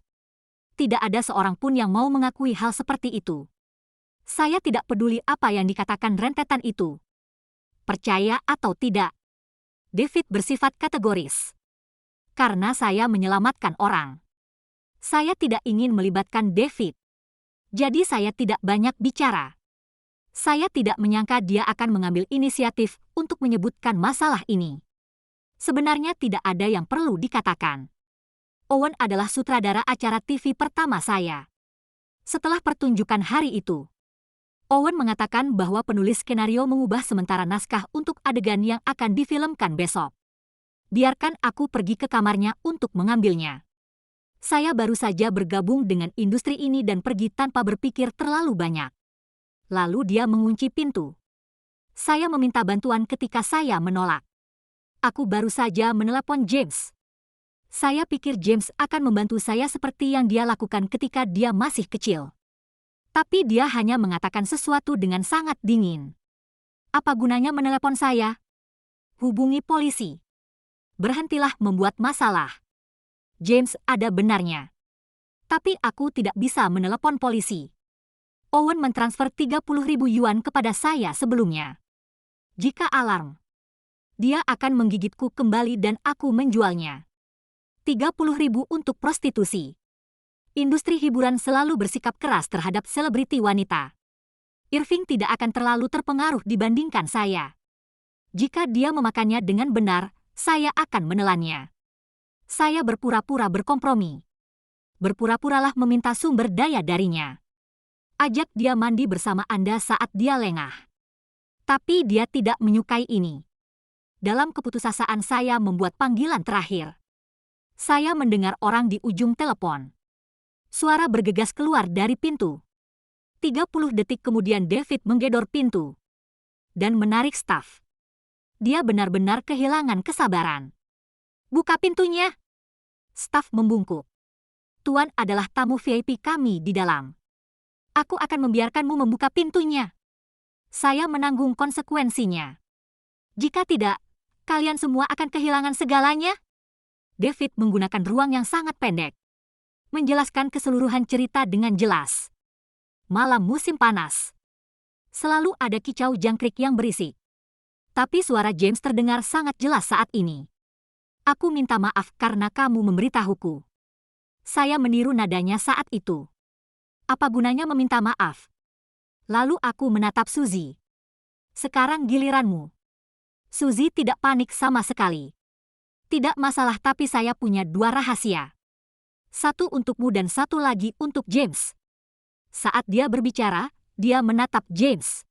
Tidak ada seorang pun yang mau mengakui hal seperti itu. Saya tidak peduli apa yang dikatakan rentetan itu. Percaya atau tidak. David bersifat kategoris. Karena saya menyelamatkan orang. Saya tidak ingin melibatkan David. Jadi saya tidak banyak bicara. Saya tidak menyangka dia akan mengambil inisiatif untuk menyebutkan masalah ini. Sebenarnya tidak ada yang perlu dikatakan. Owen adalah sutradara acara TV pertama saya. Setelah pertunjukan hari itu, Owen mengatakan bahwa penulis skenario mengubah sementara naskah untuk adegan yang akan difilmkan besok. Biarkan aku pergi ke kamarnya untuk mengambilnya. Saya baru saja bergabung dengan industri ini dan pergi tanpa berpikir terlalu banyak. Lalu dia mengunci pintu. Saya meminta bantuan ketika saya menolak. Aku baru saja menelepon James. Saya pikir James akan membantu saya seperti yang dia lakukan ketika dia masih kecil. Tapi dia hanya mengatakan sesuatu dengan sangat dingin. Apa gunanya menelepon saya? Hubungi polisi. Berhentilah membuat masalah. James ada benarnya. Tapi aku tidak bisa menelepon polisi. Owen mentransfer 30.000 yuan kepada saya sebelumnya. Jika alarm, dia akan menggigitku kembali dan aku menjualnya. 30.000 untuk prostitusi. Industri hiburan selalu bersikap keras terhadap selebriti wanita. Irving tidak akan terlalu terpengaruh dibandingkan saya. Jika dia memakannya dengan benar, saya akan menelannya. Saya berpura-pura berkompromi. Berpura-puralah meminta sumber daya darinya. Ajak dia mandi bersama Anda saat dia lengah. Tapi dia tidak menyukai ini. Dalam keputusasaan saya membuat panggilan terakhir, saya mendengar orang di ujung telepon. Suara bergegas keluar dari pintu. 30 detik kemudian David menggedor pintu dan menarik staf. Dia benar-benar kehilangan kesabaran. Buka pintunya. Staf membungkuk. Tuan adalah tamu VIP kami di dalam. Aku akan membiarkanmu membuka pintunya. Saya menanggung konsekuensinya. Jika tidak, kalian semua akan kehilangan segalanya. David menggunakan ruang yang sangat pendek, menjelaskan keseluruhan cerita dengan jelas. Malam musim panas. Selalu ada kicau jangkrik yang berisik. Tapi suara James terdengar sangat jelas saat ini. Aku minta maaf karena kamu memberitahuku. Saya meniru nadanya saat itu. Apa gunanya meminta maaf? Lalu aku menatap Suzy. Sekarang giliranmu. Suzy tidak panik sama sekali. Tidak masalah, tapi saya punya 2 rahasia. Satu untukmu dan satu lagi untuk James. Saat dia berbicara, dia menatap James.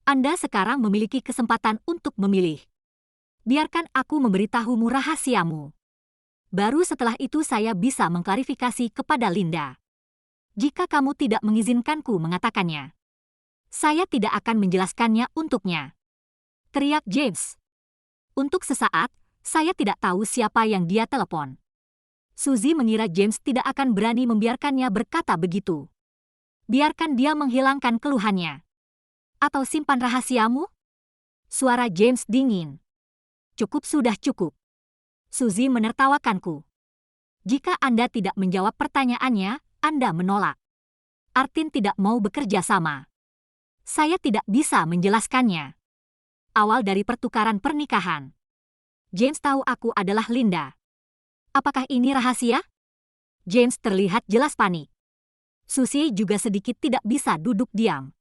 Anda sekarang memiliki kesempatan untuk memilih. Biarkan aku memberitahumu rahasiamu. Baru setelah itu saya bisa mengklarifikasi kepada Linda. Jika kamu tidak mengizinkanku mengatakannya, saya tidak akan menjelaskannya untuknya. Teriak James. Untuk sesaat, saya tidak tahu siapa yang dia telepon. Suzy mengira James tidak akan berani membiarkannya berkata begitu. Biarkan dia menghilangkan keluhannya. Atau simpan rahasiamu? Suara James dingin. Cukup sudah cukup. Suzy menertawakanku. Jika Anda tidak menjawab pertanyaannya, Anda menolak. Artin tidak mau bekerja sama. Saya tidak bisa menjelaskannya. Awal dari pertukaran pernikahan. James tahu aku adalah Linda. Apakah ini rahasia? James terlihat jelas panik. Suzy juga sedikit tidak bisa duduk diam.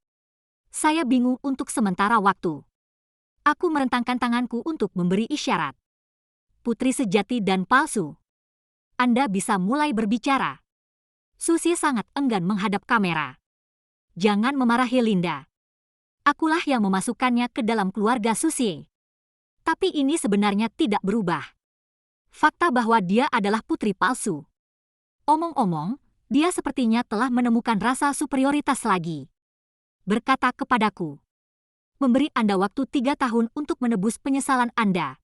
Saya bingung untuk sementara waktu. Aku merentangkan tanganku untuk memberi isyarat. Putri sejati dan palsu. Anda bisa mulai berbicara. Suzy sangat enggan menghadap kamera. Jangan memarahi Linda. Akulah yang memasukkannya ke dalam keluarga Suzy. Tapi ini sebenarnya tidak berubah. Fakta bahwa dia adalah putri palsu. Omong-omong, dia sepertinya telah menemukan rasa superioritas lagi. Berkata kepadaku, memberi Anda waktu 3 tahun untuk menebus penyesalan Anda.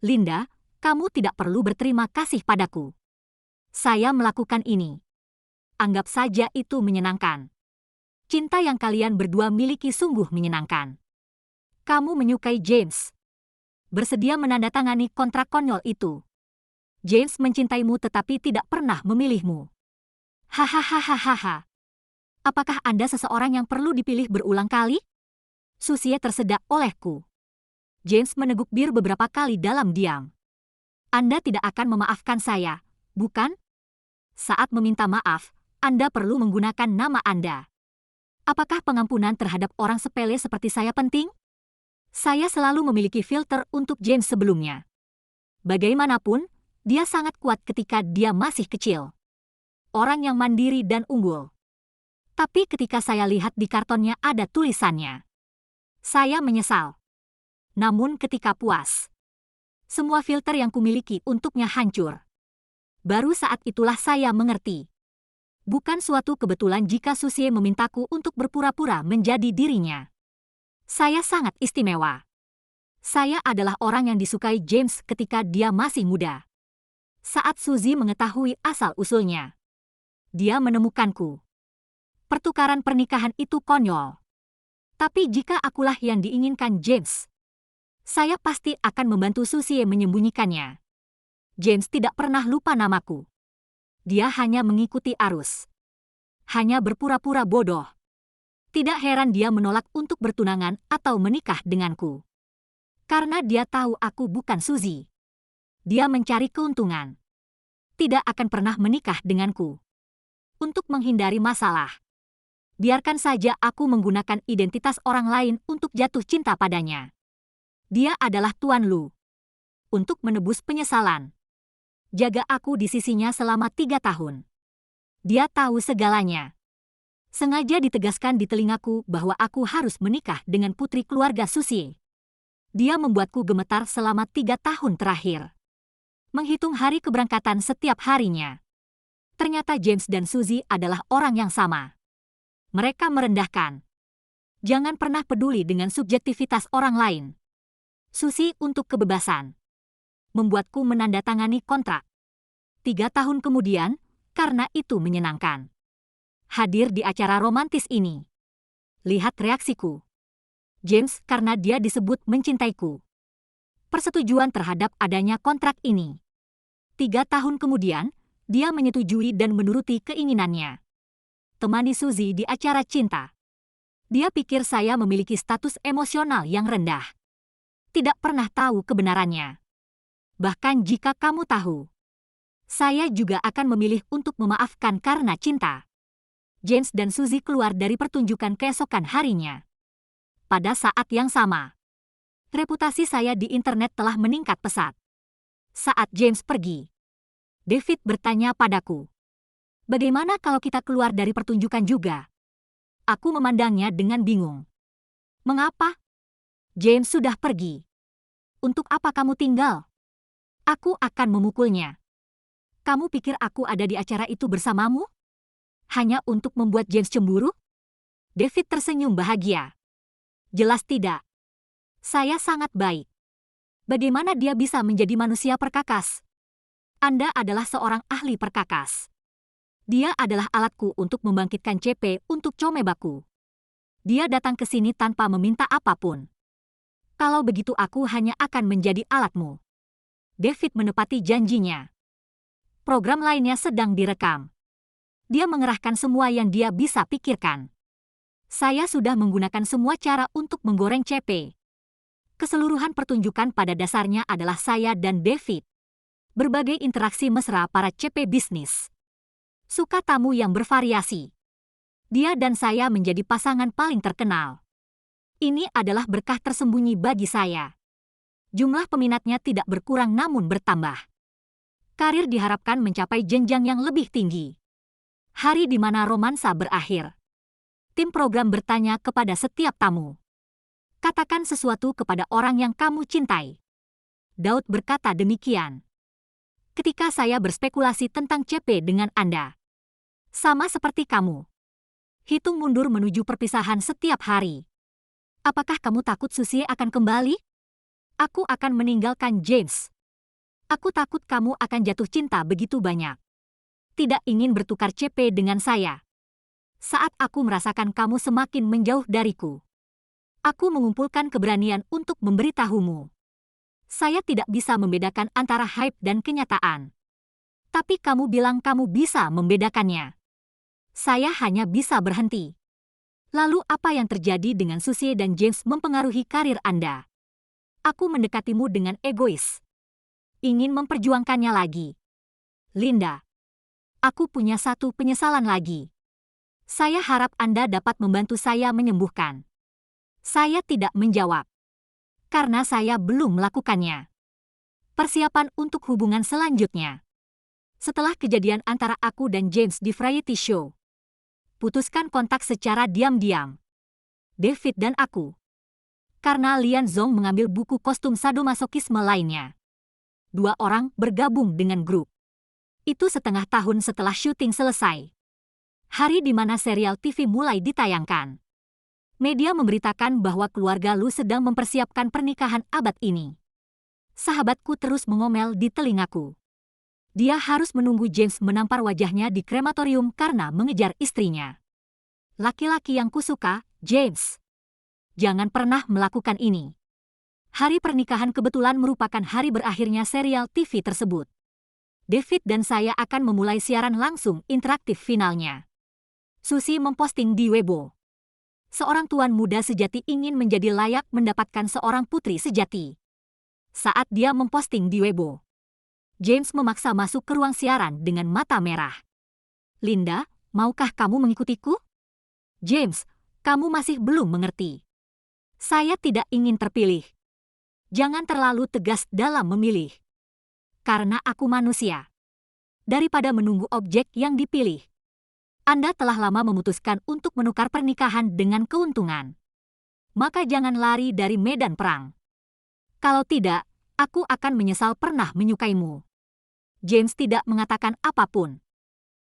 Linda, kamu tidak perlu berterima kasih padaku. Saya melakukan ini. Anggap saja itu menyenangkan. Cinta yang kalian berdua miliki sungguh menyenangkan. Kamu menyukai James. Bersedia menandatangani kontrak konyol itu. James mencintaimu tetapi tidak pernah memilihmu. Hahaha. Apakah Anda seseorang yang perlu dipilih berulang kali? Suzy tersedak olehku. James meneguk bir beberapa kali dalam diam. Anda tidak akan memaafkan saya, bukan? Saat meminta maaf, Anda perlu menggunakan nama Anda. Apakah pengampunan terhadap orang sepele seperti saya penting? Saya selalu memiliki filter untuk James sebelumnya. Bagaimanapun, Dia sangat kuat ketika dia masih kecil. Orang yang mandiri dan unggul. Tapi ketika saya lihat di kartonnya ada tulisannya, saya menyesal. Namun ketika puas, semua filter yang kumiliki untuknya hancur. Baru saat itulah saya mengerti. Bukan suatu kebetulan jika Susie memintaku untuk berpura-pura menjadi dirinya. Saya sangat istimewa. Saya adalah orang yang disukai James ketika dia masih muda. Saat Suzy mengetahui asal-usulnya, dia menemukanku. Pertukaran pernikahan itu konyol. Tapi jika akulah yang diinginkan James, saya pasti akan membantu Susie menyembunyikannya. James tidak pernah lupa namaku. Dia hanya mengikuti arus. Hanya berpura-pura bodoh. Tidak heran dia menolak untuk bertunangan atau menikah denganku. Karena dia tahu aku bukan Suzy. Dia mencari keuntungan. Tidak akan pernah menikah denganku. Untuk menghindari masalah, biarkan saja aku menggunakan identitas orang lain untuk jatuh cinta padanya. Dia adalah Tuan Lu. Untuk menebus penyesalan, jaga aku di sisinya selama 3 tahun. Dia tahu segalanya. Sengaja ditegaskan di telingaku bahwa aku harus menikah dengan putri keluarga Susie. Dia membuatku gemetar selama 3 tahun terakhir. Menghitung hari keberangkatan setiap harinya. Ternyata James dan Suzy adalah orang yang sama. Mereka merendahkan. Jangan pernah peduli dengan subjektivitas orang lain. Susie untuk kebebasan. Membuatku menandatangani kontrak. 3 tahun kemudian, karena itu menyenangkan. Hadir di acara romantis ini. Lihat reaksiku. James karena dia disebut mencintaiku. Persetujuan terhadap adanya kontrak ini. 3 tahun kemudian, dia menyetujui dan menuruti keinginannya. Temani Suzy di acara cinta. Dia pikir saya memiliki status emosional yang rendah. Tidak pernah tahu kebenarannya. Bahkan jika kamu tahu, saya juga akan memilih untuk memaafkan karena cinta. James dan Suzy keluar dari pertunjukan keesokan harinya. Pada saat yang sama, reputasi saya di internet telah meningkat pesat. Saat James pergi, David bertanya padaku, "Bagaimana kalau kita keluar dari pertunjukan juga?" Aku memandangnya dengan bingung. "Mengapa? James sudah pergi. Untuk apa kamu tinggal? Aku akan memukulnya." "Kamu pikir aku ada di acara itu bersamamu? Hanya untuk membuat James cemburu?" David tersenyum bahagia. "Jelas tidak. Saya sangat baik. Bagaimana dia bisa menjadi manusia perkakas? Anda adalah seorang ahli perkakas. Dia adalah alatku untuk membangkitkan CP untuk Comebaku. Dia datang ke sini tanpa meminta apapun. Kalau begitu aku hanya akan menjadi alatmu." David menepati janjinya. Program lainnya sedang direkam. Dia mengerahkan semua yang dia bisa pikirkan. Saya sudah menggunakan semua cara untuk menggoreng CP. Keseluruhan pertunjukan pada dasarnya adalah saya dan David. Berbagai interaksi mesra para CP bisnis. Suka tamu yang bervariasi. Dia dan saya menjadi pasangan paling terkenal. Ini adalah berkah tersembunyi bagi saya. Jumlah peminatnya tidak berkurang namun bertambah. Karir diharapkan mencapai jenjang yang lebih tinggi. Hari di mana romansa berakhir. Tim program bertanya kepada setiap tamu. "Katakan sesuatu kepada orang yang kamu cintai." Daud berkata demikian. "Ketika saya berspekulasi tentang CP dengan Anda, sama seperti kamu. Hitung mundur menuju perpisahan setiap hari. Apakah kamu takut Susie akan kembali? Aku akan meninggalkan James. Aku takut kamu akan jatuh cinta begitu banyak. Tidak ingin bertukar CP dengan saya. Saat aku merasakan kamu semakin menjauh dariku, aku mengumpulkan keberanian untuk memberitahumu. Saya tidak bisa membedakan antara hype dan kenyataan. Tapi kamu bilang kamu bisa membedakannya. Saya hanya bisa berhenti. Lalu apa yang terjadi dengan Susie dan James mempengaruhi karir Anda? Aku mendekatimu dengan egois. Ingin memperjuangkannya lagi. Linda, aku punya satu penyesalan lagi. Saya harap Anda dapat membantu saya menyembuhkan." Saya tidak menjawab. Karena saya belum melakukannya. Persiapan untuk hubungan selanjutnya. Setelah kejadian antara aku dan James di variety show, putuskan kontak secara diam-diam. David dan aku. Karena Lian Zong mengambil buku kostum sadomasokisme lainnya. 2 orang bergabung dengan grup. Itu setengah tahun setelah syuting selesai. Hari di mana serial TV mulai ditayangkan. Media memberitakan bahwa keluarga Lu sedang mempersiapkan pernikahan abad ini. Sahabatku terus mengomel di telingaku. Dia harus menunggu James menampar wajahnya di krematorium karena mengejar istrinya. Laki-laki yang kusuka, James. Jangan pernah melakukan ini. Hari pernikahan kebetulan merupakan hari berakhirnya serial TV tersebut. David dan saya akan memulai siaran langsung interaktif finalnya. Susi memposting di Weibo. Seorang tuan muda sejati ingin menjadi layak mendapatkan seorang putri sejati. Saat dia memposting di Weibo, James memaksa masuk ke ruang siaran dengan mata merah. Linda, maukah kamu mengikutiku? James, kamu masih belum mengerti. Saya tidak ingin terpilih. Jangan terlalu tegas dalam memilih. Karena aku manusia. Daripada menunggu objek yang dipilih. Anda telah lama memutuskan untuk menukar pernikahan dengan keuntungan. Maka jangan lari dari medan perang. Kalau tidak, aku akan menyesal pernah menyukaimu. James tidak mengatakan apapun.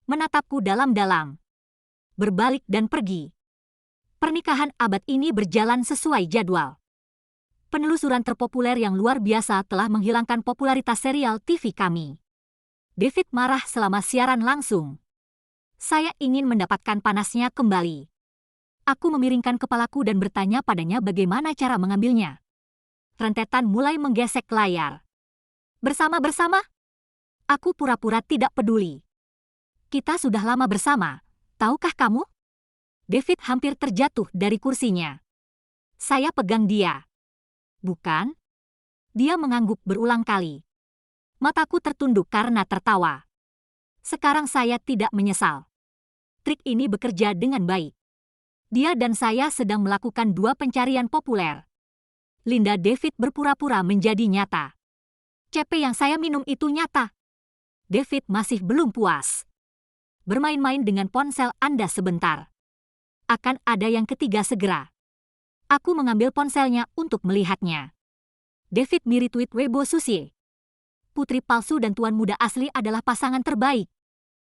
Menatapku dalam-dalam. Berbalik dan pergi. Pernikahan abad ini berjalan sesuai jadwal. Penelusuran terpopuler yang luar biasa telah menghilangkan popularitas serial TV kami. David marah selama siaran langsung. Saya ingin mendapatkan panasnya kembali. Aku memiringkan kepalaku dan bertanya padanya bagaimana cara mengambilnya. Rentetan mulai menggesek layar. Bersama-bersama? Aku pura-pura tidak peduli. Kita sudah lama bersama, tahukah kamu? David hampir terjatuh dari kursinya. Saya pegang dia. Bukan? Dia mengangguk berulang kali. Mataku tertunduk karena tertawa. Sekarang saya tidak menyesal. Trik ini bekerja dengan baik. Dia dan saya sedang melakukan 2 pencarian populer. Linda David berpura-pura menjadi nyata. CP yang saya minum itu nyata. David masih belum puas. Bermain-main dengan ponsel Anda sebentar. Akan ada yang ketiga segera. Aku mengambil ponselnya untuk melihatnya. David mirip tweet Weibo Susie. Putri palsu dan tuan muda asli adalah pasangan terbaik.